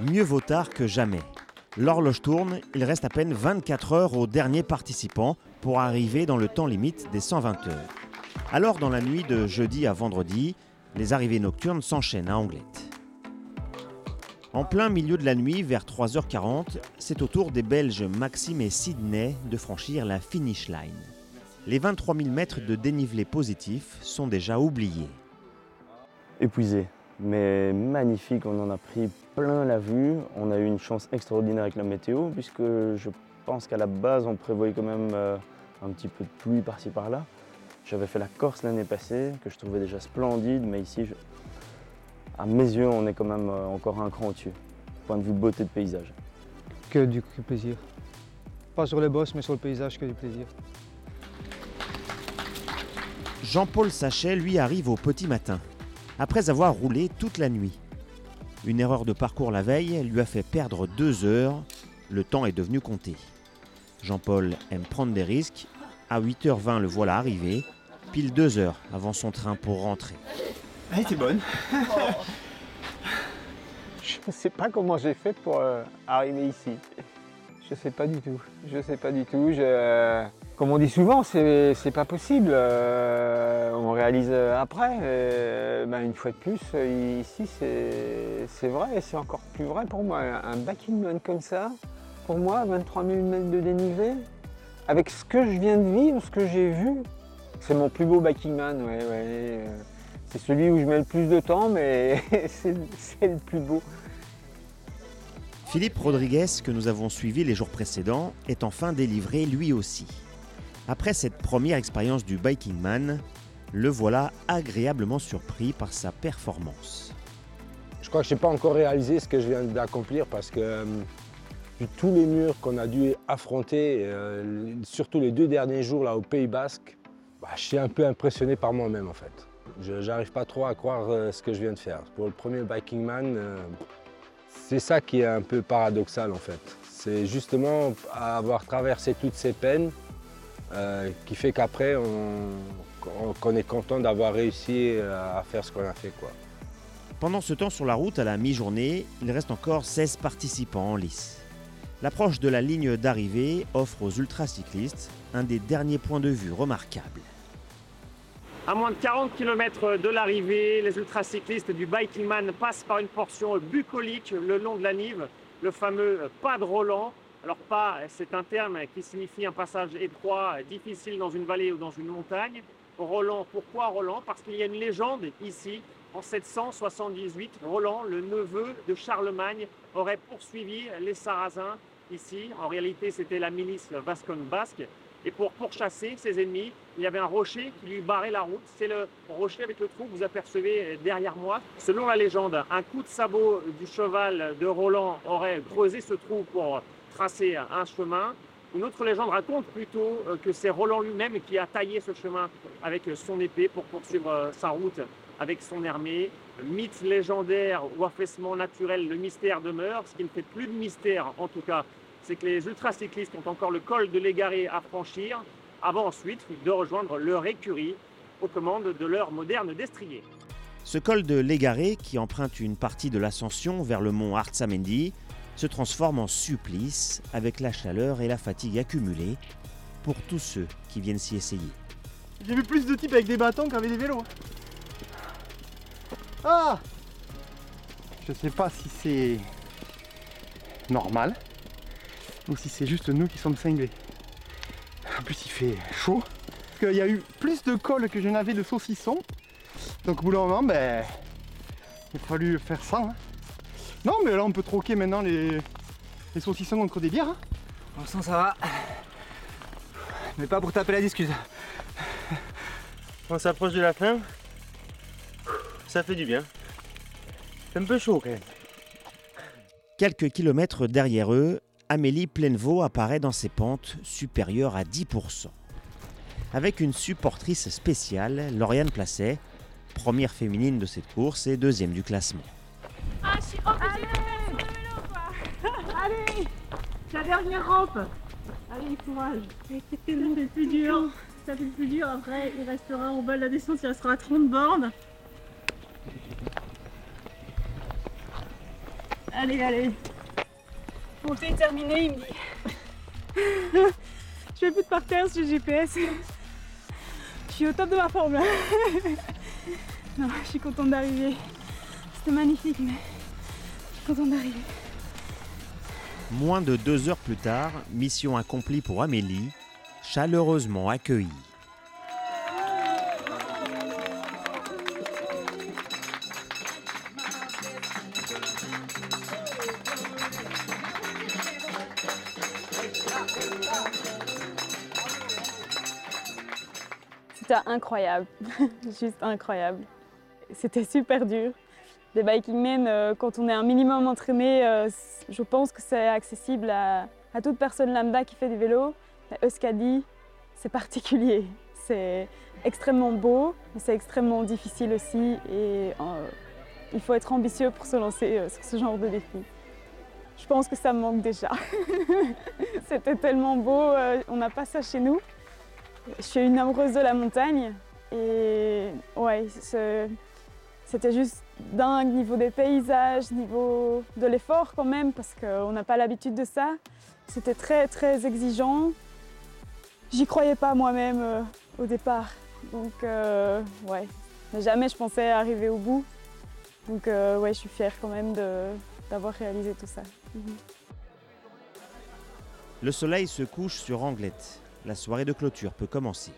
Mieux vaut tard que jamais. L'horloge tourne, il reste à peine 24 heures au dernier participant pour arriver dans le temps limite des 120 heures. Alors, dans la nuit de jeudi à vendredi, les arrivées nocturnes s'enchaînent à Anglette. En plein milieu de la nuit, vers 3h40, c'est au tour des Belges Maxime et Sydney de franchir la finish line. Les 23 000 mètres de dénivelé positif sont déjà oubliés. Épuisé, mais magnifique, on en a pris plein la vue. On a eu une chance extraordinaire avec la météo, puisque je pense qu'à la base, on prévoyait quand même un petit peu de pluie par-ci par-là. J'avais fait la Corse l'année passée, que je trouvais déjà splendide, mais ici, à mes yeux, on est quand même encore un cran au-dessus, point de vue beauté de paysage. Que du plaisir. Pas sur les bosses, mais sur le paysage, que du plaisir. Jean-Paul Sachet, lui, arrive au petit matin, après avoir roulé toute la nuit. Une erreur de parcours la veille lui a fait perdre 2 heures. Le temps est devenu compté. Jean-Paul aime prendre des risques. À 8h20, le voilà arrivé, pile 2 heures avant son train pour rentrer. Elle était bonne. Je ne sais pas comment j'ai fait pour arriver ici. Je ne sais pas du tout. Comme on dit souvent, c'est pas possible. On réalise après. Une fois de plus, ici, c'est vrai et c'est encore plus vrai pour moi. Un backing comme ça, pour moi, 23 000 mètres de dénivelé, avec ce que je viens de vivre, ce que j'ai vu, c'est mon plus beau backing man. Ouais. C'est celui où je mets le plus de temps, mais c'est le plus beau. Philippe Rodriguez, que nous avons suivi les jours précédents, est enfin délivré lui aussi. Après cette première expérience du Biking Man, le voilà agréablement surpris par sa performance. Je crois que je n'ai pas encore réalisé ce que je viens d'accomplir parce que vu tous les murs qu'on a dû affronter, surtout les 2 derniers jours là, au Pays Basque, je suis un peu impressionné par moi-même en fait. Je n'arrive pas trop à croire ce que je viens de faire. Pour le premier Biking Man, c'est ça qui est un peu paradoxal en fait. C'est justement avoir traversé toutes ces peines qui fait qu'après qu'on est content d'avoir réussi à faire ce qu'on a fait, quoi. Pendant ce temps sur la route, à la mi-journée, il reste encore 16 participants en lice. L'approche de la ligne d'arrivée offre aux ultracyclistes un des derniers points de vue remarquables. À moins de 40 km de l'arrivée, les ultracyclistes du Biking Man passent par une portion bucolique le long de la Nive, le fameux pas de Roland. Alors pas, c'est un terme qui signifie un passage étroit, difficile dans une vallée ou dans une montagne. Roland, pourquoi Roland? Parce qu'il y a une légende ici. En 778, Roland, le neveu de Charlemagne, aurait poursuivi les Sarrasins ici. En réalité, c'était la milice vasconne basque. Et pour pourchasser ses ennemis, il y avait un rocher qui lui barrait la route. C'est le rocher avec le trou que vous apercevez derrière moi. Selon la légende, un coup de sabot du cheval de Roland aurait creusé ce trou pour tracer un chemin. Une autre légende raconte plutôt que c'est Roland lui-même qui a taillé ce chemin avec son épée pour poursuivre sa route avec son armée. Mythe légendaire ou affaissement naturel, le mystère demeure. Ce qui ne fait plus de mystère en tout cas, c'est que les ultracyclistes ont encore le col de l'Égaré à franchir avant ensuite de rejoindre leur écurie aux commandes de leur moderne destrier. Ce col de l'Égaré, qui emprunte une partie de l'ascension vers le mont Artsamendi, se transforme en supplice avec la chaleur et la fatigue accumulées pour tous ceux qui viennent s'y essayer. J'ai vu plus de types avec des bâtons qu'avec des vélos. Ah! Je sais pas si c'est normal ou si c'est juste nous qui sommes cinglés. En plus il fait chaud. Parce qu'il y a eu plus de cols que je n'avais de saucissons. Donc au bout d'un moment, il a fallu faire ça. Hein. Non mais là on peut troquer maintenant les saucissons contre des bières. Hein. Pour l'instant ça va. Mais pas pour taper la discute. On s'approche de la fin. Ça fait du bien. C'est un peu chaud quand même. Quelques kilomètres derrière eux, Amélie Plainevaux apparaît dans ses pentes supérieures à 10%. Avec une supportrice spéciale, Lauriane Placet, première féminine de cette course et deuxième du classement. Ah, je suis obligée de faire ce vélo, quoi. Allez, la dernière rampe. Allez, courage. Ça fait le plus dur. Ça fait le plus dur. Après, il restera au bas de la descente, il restera 30 bornes. Allez, allez. Bon, c'est terminé, il me dit. Je fais plus de parterre sur le GPS. Je suis au top de ma forme là. Non, je suis contente d'arriver. C'était magnifique, mais je suis contente d'arriver. Moins de 2 heures plus tard, mission accomplie pour Amélie, chaleureusement accueillie. C'était incroyable, juste incroyable. C'était super dur. Des bikingmen, quand on est un minimum entraîné, je pense que c'est accessible à toute personne lambda qui fait du vélo. Mais Euskadi, c'est particulier. C'est extrêmement beau, mais c'est extrêmement difficile aussi. Et il faut être ambitieux pour se lancer sur ce genre de défi. Je pense que ça me manque déjà. C'était tellement beau, on n'a pas ça chez nous. Je suis une amoureuse de la montagne et ouais, c'était juste dingue niveau des paysages, niveau de l'effort quand même parce qu'on n'a pas l'habitude de ça. C'était très très exigeant. J'y croyais pas moi-même au départ, donc ouais, mais jamais je pensais arriver au bout. Donc ouais, je suis fière quand même d'avoir réalisé tout ça. Le soleil se couche sur Anglette. La soirée de clôture peut commencer.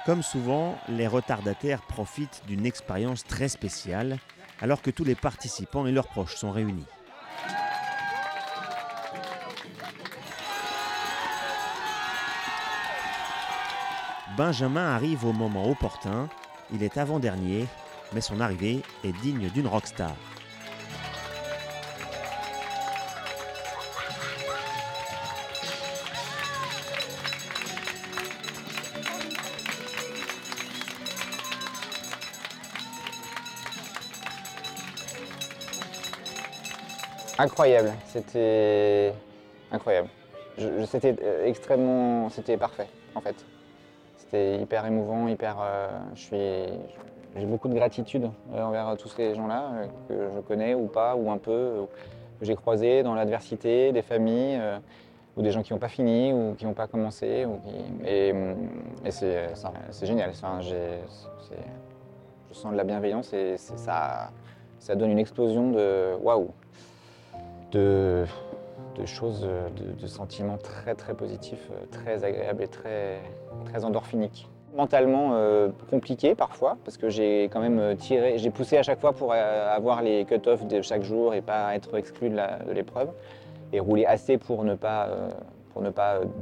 Comme souvent, les retardataires profitent d'une expérience très spéciale, alors que tous les participants et leurs proches sont réunis. Benjamin arrive au moment opportun, il est avant-dernier, mais son arrivée est digne d'une rockstar. Incroyable, c'était incroyable. C'était extrêmement, c'était parfait en fait. C'était hyper émouvant, j'ai beaucoup de gratitude envers tous ces gens-là que je connais ou pas, ou un peu, que j'ai croisés dans l'adversité, des familles, ou des gens qui n'ont pas fini, ou qui n'ont pas commencé. Et c'est génial, enfin, je sens de la bienveillance et ça donne une explosion de waouh, de choses, de sentiments très très positifs, très agréables et très, très endorphiniques. Mentalement compliqué parfois parce que j'ai quand même j'ai poussé à chaque fois pour avoir les cut-offs de chaque jour et pas être exclu de l'épreuve et rouler assez pour ne pas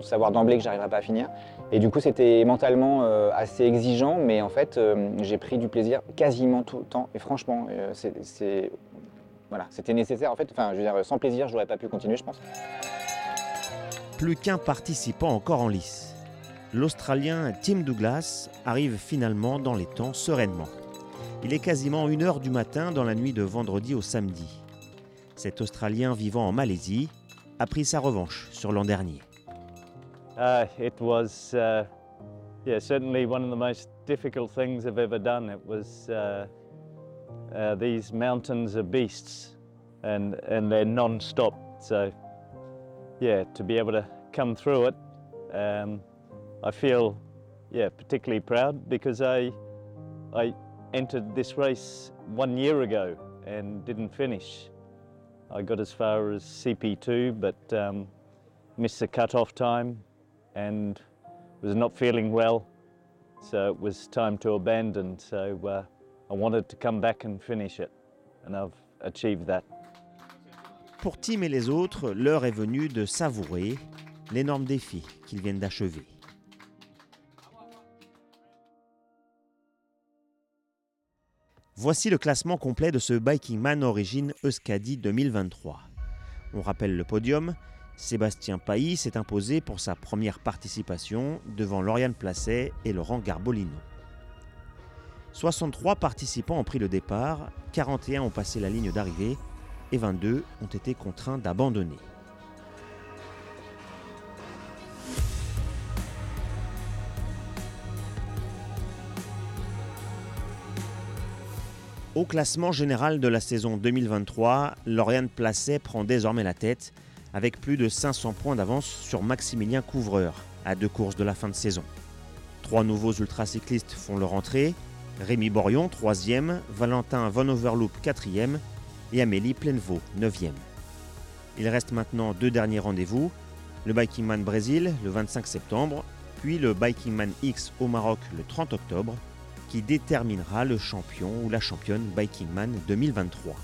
savoir d'emblée que j'arriverais pas à finir. Et du coup c'était mentalement assez exigeant, mais en fait j'ai pris du plaisir quasiment tout le temps et franchement voilà, c'était nécessaire en fait. Enfin, je veux dire, sans plaisir, je n'aurais pas pu continuer, je pense. Plus qu'un participant encore en lice. L'Australien Tim Douglas arrive finalement dans les temps sereinement. Il est quasiment 1h du matin dans la nuit de vendredi au samedi. Cet Australien vivant en Malaisie a pris sa revanche sur l'an dernier. It was certainly one of the most difficult things I've ever done. It was these mountains are beasts and they're non-stop. So yeah, to be able to come through it, I feel particularly proud because I entered this race 1 year ago and didn't finish. I got as far as CP2 but missed the cut-off time and was not feeling well, so it was time to abandon. So I wanted to come back and finish it, and I've achieved that. Pour Tim et les autres, l'heure est venue de savourer l'énorme défi qu'ils viennent d'achever. Voici le classement complet de ce Bikingman Origine Euskadi 2023. On rappelle le podium. Sébastien Pailly s'est imposé pour sa première participation devant Lauriane Placet et Laurent Garbolino. 63 participants ont pris le départ, 41 ont passé la ligne d'arrivée et 22 ont été contraints d'abandonner. Au classement général de la saison 2023, Lauriane Placet prend désormais la tête avec plus de 500 points d'avance sur Maximilien Couvreur à 2 courses de la fin de saison. 3 nouveaux ultracyclistes font leur entrée, Rémi Borion 3e, Valentin Van Overloop 4e et Amélie Plainevaux 9e. Il reste maintenant 2 derniers rendez-vous, le Bikingman Brésil le 25 septembre, puis le Bikingman X au Maroc le 30 octobre, qui déterminera le champion ou la championne Bikingman 2023.